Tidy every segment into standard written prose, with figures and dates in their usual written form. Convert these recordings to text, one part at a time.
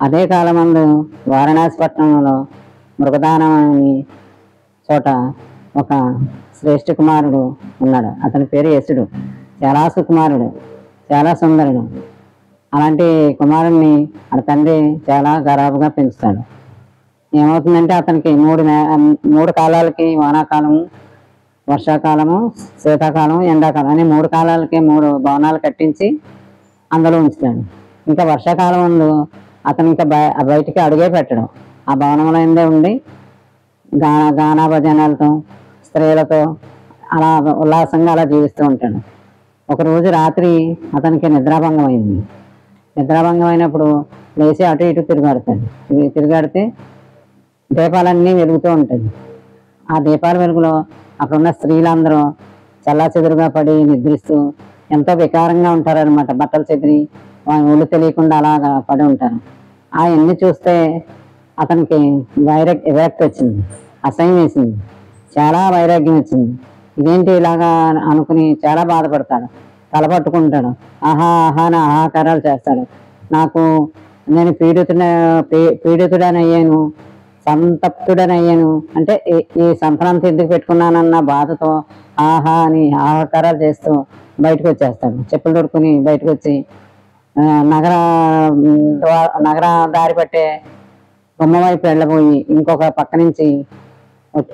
అదే కాలమందు వారణాసి పట్టణంలో మృగదానం అని చోట ఒక శ్రేష్ఠ కుమారుడు ఉన్నాడు. అతని పేరు యసుడు. చాలా సుకుమారుడు, చాలా సుందరుడు. అలాంటి కుమారుణ్ణి ఆ తండ్రి చాలా గరాబుగా పెంచుతాడు. ఏమవుతుందంటే అతనికి మూడు కాలాలకి, వానాకాలము, వర్షాకాలము, శీతాకాలం, ఎండాకాలం అని 3 కాలాలకి 3 భవనాలు కట్టించి అందులో ఉంచుతాడు. ఇంకా వర్షాకాలం ముందు అతను ఇంకా బయటికి అడుగే పెట్టడం. ఆ భవనంలో ఉండి గానా భజనాలతో, స్త్రీలతో అలా ఉల్లాసంగా అలా జీవిస్తూ ఉంటాడు. ఒకరోజు రాత్రి అతనికి నిద్రాభంగం అయింది. నిద్రాభంగం అయినప్పుడు లేచి అటు ఇటు తిరిగాడితే దీపాలన్నీ వెలుగుతూ ఉంటాయి. ఆ దీపాల వెలుగులో అక్కడున్న స్త్రీలందరూ చల్లాచెదురుగా పడి నిద్రిస్తూ ఎంతో వికారంగా ఉంటారనమాట. బట్టలు చెదిరి ఒళ్ళు తెలియకుండా అలాగా పడి ఉంటారు. అవన్నీ చూస్తే అతనికి విరక్తి వచ్చింది, అసహ్యం వేసింది, చాలా వైరాగ్యం వచ్చింది. ఇదేంటి ఇలాగా అనుకుని చాలా బాధపడతాడు. తల పట్టుకుంటాడు, ఆహా ఆహా అని ఆహాకారాలు చేస్తాడు. నేను పీడితుడనయ్యాను, సంతప్తుడనయ్యాను అంటే ఈ సంతనంతా ఎందుకు పెట్టుకున్నానన్న బాధతో ఆహా అని ఆహాకారాలు చేస్తూ బయటకు వచ్చేస్తాడు. చెప్పులు దొరుకుని బయటకు వచ్చి నగర దారి పట్టే బొమ్మ వైపు వెళ్ళబోయి ఇంకొక పక్క నుంచి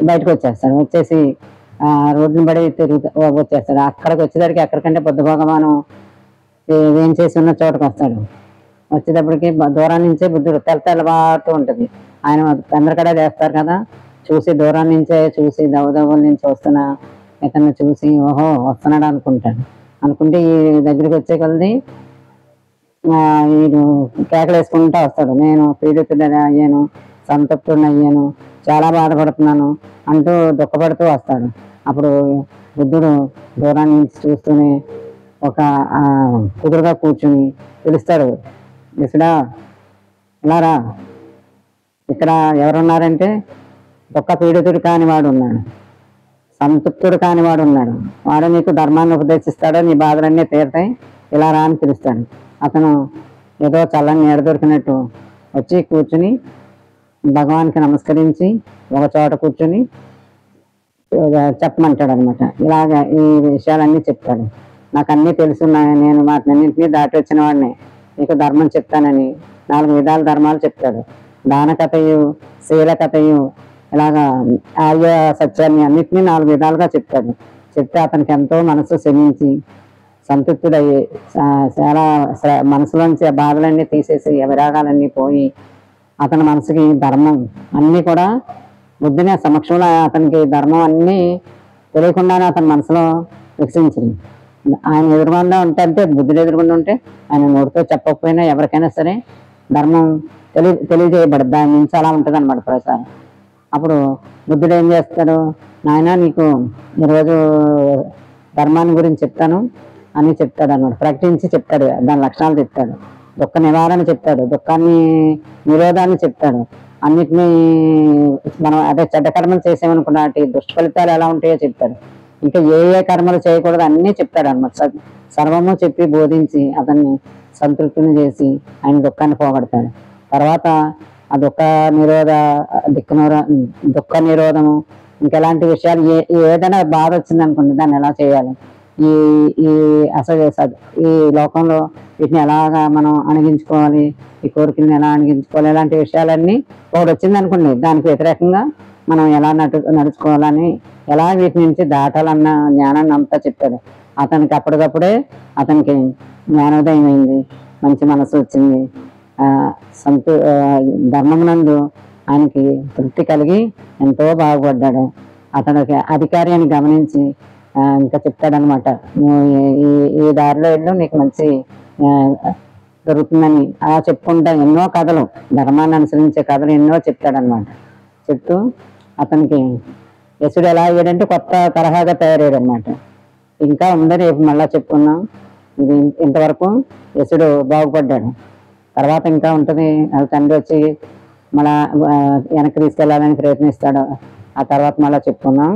బయటకు వచ్చేస్తాడు. వచ్చేసి రోడ్డుని పడి వచ్చేస్తాడు. అక్కడికి వచ్చేసరికి ఎక్కడికంటే బుద్ధ భగవాను ఏం చేసి ఉన్న చోటుకు వస్తాడు. వచ్చేటప్పటికి దూరం నుంచే బుద్ధుడు తెల్లబారుతూ ఉంటుంది. ఆయన తొందరకడే చేస్తారు కదా, చూసి దూరం నుంచే చూసి దవదవుల నుంచి వస్తున్న ఇతన్ని చూసి ఓహో వస్తున్నాడు అనుకుంటే ఈ దగ్గరికి వచ్చే కొలది వీడు కేకలు వేసుకుంటూ వస్తాడు. నేను పీడితుడని అయ్యాను, సంతప్తుడిని అయ్యాను, చాలా బాధపడుతున్నాను అంటూ దుఃఖపడుతూ వస్తాడు. అప్పుడు బుద్ధుడు దూరాన్ని నుంచి చూస్తూనే ఒక కుదురుగా కూర్చుని పిలుస్తాడు, యసుడా ఇలా రా, ఇక్కడ ఎవరున్నారంటే దుఃఖ పీడితుడు కానివాడు ఉన్నాడు, సంతృప్తుడు కానివాడు ఉన్నాడు. వాడు నీకు ధర్మాన్ని ఉపదేశిస్తాడో, నీ బాధలన్నీ తీరుతాయి, ఇలా రా అని పిలుస్తాడు. అతను ఏదో చల్లని నీడ దొరికినట్టు వచ్చి కూర్చుని భగవాన్కి నమస్కరించి ఒక చోట కూర్చొని చెప్పమంటాడు అనమాట. ఇలాగ ఈ విషయాలన్నీ చెప్తాడు. నాకు అన్నీ తెలుసున్నాయి, నేను వాటినన్నింటినీ దాటి వచ్చిన వాడిని, నీకు ధర్మం చెప్తానని 4 విధాల ధర్మాలు చెప్తాడు. దాన కథయు, శీల కథయు, ఇలాగా ఆర్య సత్యాన్ని అన్నిటినీ 4 విధాలుగా చెప్తాడు. చెప్తే అతనికి ఎంతో మనసు శ్రమించి సంతృప్తుడయ్యి చాలా మనసులోంచి బాధలన్నీ తీసేసి విరాగాలన్నీ పోయి అతని మనసుకి ధర్మం అన్నీ కూడా బుద్ధిని సమక్షంలో అతనికి ధర్మం అన్నీ తెలియకుండానే అతని మనసులో వికసించింది. ఆయన ఎదురుగుండా అంటే బుద్ధుడు ఎదురుగుండా ఉంటే ఆయన నోటితో చెప్పకపోయినా ఎవరికైనా సరే ధర్మం తెలియజేయబడదు. దాని నుంచి అలా ఉంటుంది అన్నమాట ప్రసారం. అప్పుడు బుద్ధుడు ఏం చేస్తాడు, నాయన నీకు ఈరోజు ధర్మాన్ని గురించి చెప్తాను అని చెప్తాడు అన్నమాట. ప్రకటించి చెప్తాడు, దాని లక్షణాలు చెప్తాడు, దుఃఖ నివారణ చెప్తాడు, దుఃఖాన్ని నిరోధాన్ని చెప్తాడు, అన్నిటినీ మనం అదే చెడ్డ కర్మలు చేసామనుకున్న దుష్ట ఫలితాలు ఎలా ఉంటాయో చెప్తాడు. ఇంకా ఏ కర్మలు చేయకూడదు అన్నీ చెప్తాడు అన్నమాట. సర్వము చెప్పి బోధించి అతన్ని సంతృప్తిని చేసి ఆయన దుఃఖాన్ని పోగొడతాడు. తర్వాత ఆ దుఃఖ నిరోధము ఇంకెలాంటి విషయాలు ఏదైనా బాధ వచ్చింది అనుకోండి, దాన్ని ఎలా చేయాలి, అసలు ఈ లోకంలో వీటిని ఎలాగా మనం అణగించుకోవాలి, ఈ కోరికలను ఎలా అణగించుకోవాలి, ఇలాంటి విషయాలన్నీ ఒకటి వచ్చింది అనుకోండి, దానికి వ్యతిరేకంగా మనం ఎలా నడుచుకోవాలని, ఎలా వీటి నుంచి దాటాలన్న జ్ఞానాన్ని అంతా చెప్పాడు. అతనికి అప్పటికప్పుడే అతనికి జ్ఞానోదయం అయింది, మంచి మనసు వచ్చింది. ధర్మమునందు ఆయనకి తృప్తి కలిగి ఎంతో బాగుపడ్డాడు. అతనికి అధికారి అని గమనించి ఇంకా చెప్తాడనమాట, ఈ దారిలో వెళ్ళు నీకు మంచి దొరుకుతుందని. అలా చెప్పుకుంటా ఎన్నో కథలు, ధర్మాన్ని అనుసరించే కథలు ఎన్నో చెప్తాడనమాట. చెప్తూ అతనికి యసుడు ఎలా అయ్యాడంటే కొత్త తరహాగా తయారయ్యాడు అనమాట. ఇంకా ఉంది, రేపు మళ్ళా చెప్పుకున్నాం. ఇది ఇంతవరకు యసుడు బాగుపడ్డాడు. తర్వాత ఇంకా ఉంటుంది, తండ్రి వచ్చి మళ్ళా వెనక్కి తీసుకెళ్ళాలని ప్రయత్నిస్తాడు. ఆ తర్వాత మళ్ళీ చెప్పుకున్నాం.